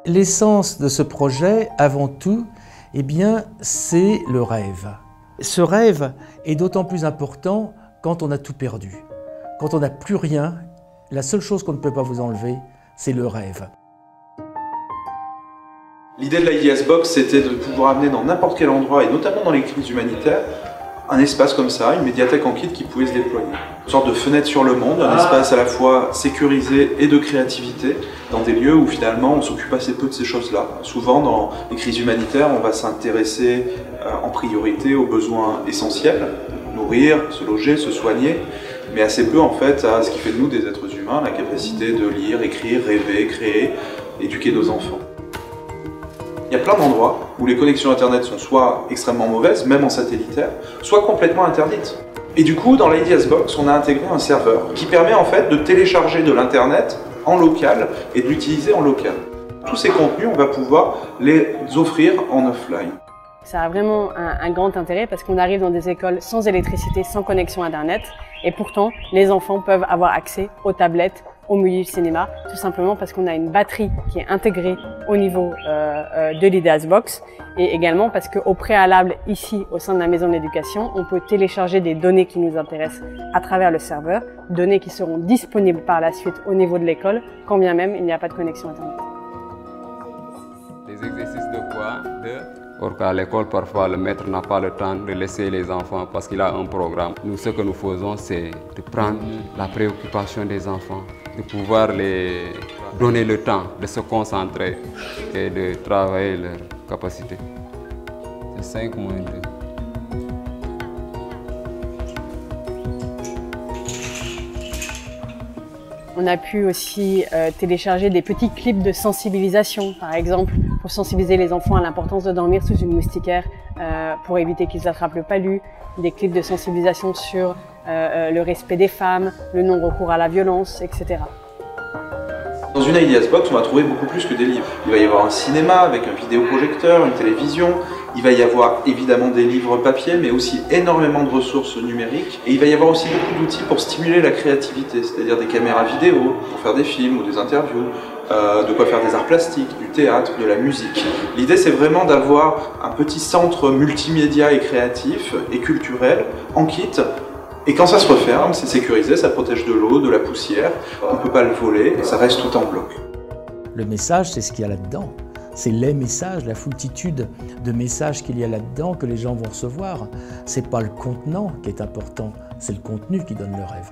L'essence de ce projet, avant tout, eh bien, c'est le rêve. Ce rêve est d'autant plus important quand on a tout perdu. Quand on n'a plus rien, la seule chose qu'on ne peut pas vous enlever, c'est le rêve. L'idée de l'IDS Box, c'était de pouvoir amener dans n'importe quel endroit, et notamment dans les crises humanitaires, un espace comme ça, une médiathèque en kit qui pouvait se déployer. Une sorte de fenêtre sur le monde, un espace à la fois sécurisé et de créativité, dans des lieux où finalement on s'occupe assez peu de ces choses-là. Souvent dans les crises humanitaires, on va s'intéresser en priorité aux besoins essentiels, nourrir, se loger, se soigner, mais assez peu en fait à ce qui fait de nous des êtres humains, la capacité de lire, écrire, rêver, créer, éduquer nos enfants. Il y a plein d'endroits où les connexions internet sont soit extrêmement mauvaises, même en satellitaire, soit complètement interdites. Et du coup, dans l'IDS Box, on a intégré un serveur qui permet en fait de télécharger de l'internet en local et de l'utiliser en local. Tous ces contenus, on va pouvoir les offrir en offline. Ça a vraiment un grand intérêt parce qu'on arrive dans des écoles sans électricité, sans connexion internet, et pourtant les enfants peuvent avoir accès aux tablettes, au milieu du cinéma, tout simplement parce qu'on a une batterie qui est intégrée au niveau de l'IDS Box, et également parce qu'au préalable, ici, au sein de la maison d'éducation, on peut télécharger des données qui nous intéressent à travers le serveur, données qui seront disponibles par la suite au niveau de l'école, quand bien même il n'y a pas de connexion internet. Les exercices de quoi? Or qu'à l'école, parfois, le maître n'a pas le temps de laisser les enfants parce qu'il a un programme. Nous, ce que nous faisons, c'est de prendre la préoccupation des enfants, de pouvoir les donner le temps de se concentrer et de travailler leur capacité. C'est 5 moins 2. On a pu aussi télécharger des petits clips de sensibilisation, par exemple, pour sensibiliser les enfants à l'importance de dormir sous une moustiquaire pour éviter qu'ils attrapent le palu, des clips de sensibilisation sur le respect des femmes, le non-recours à la violence, etc. Dans une IDS Box, on va trouver beaucoup plus que des livres. Il va y avoir un cinéma avec un vidéoprojecteur, une télévision. Il va y avoir évidemment des livres papier, mais aussi énormément de ressources numériques. Et il va y avoir aussi beaucoup d'outils pour stimuler la créativité, c'est-à-dire des caméras vidéo pour faire des films ou des interviews, de quoi faire des arts plastiques, du théâtre, de la musique. L'idée, c'est vraiment d'avoir un petit centre multimédia et créatif et culturel en kit. Et quand ça se referme, c'est sécurisé, ça protège de l'eau, de la poussière, on ne peut pas le voler, ça reste tout en bloc. Le message, c'est ce qu'il y a là-dedans. C'est les messages, la foultitude de messages qu'il y a là-dedans que les gens vont recevoir. C'est pas le contenant qui est important, c'est le contenu qui donne le rêve.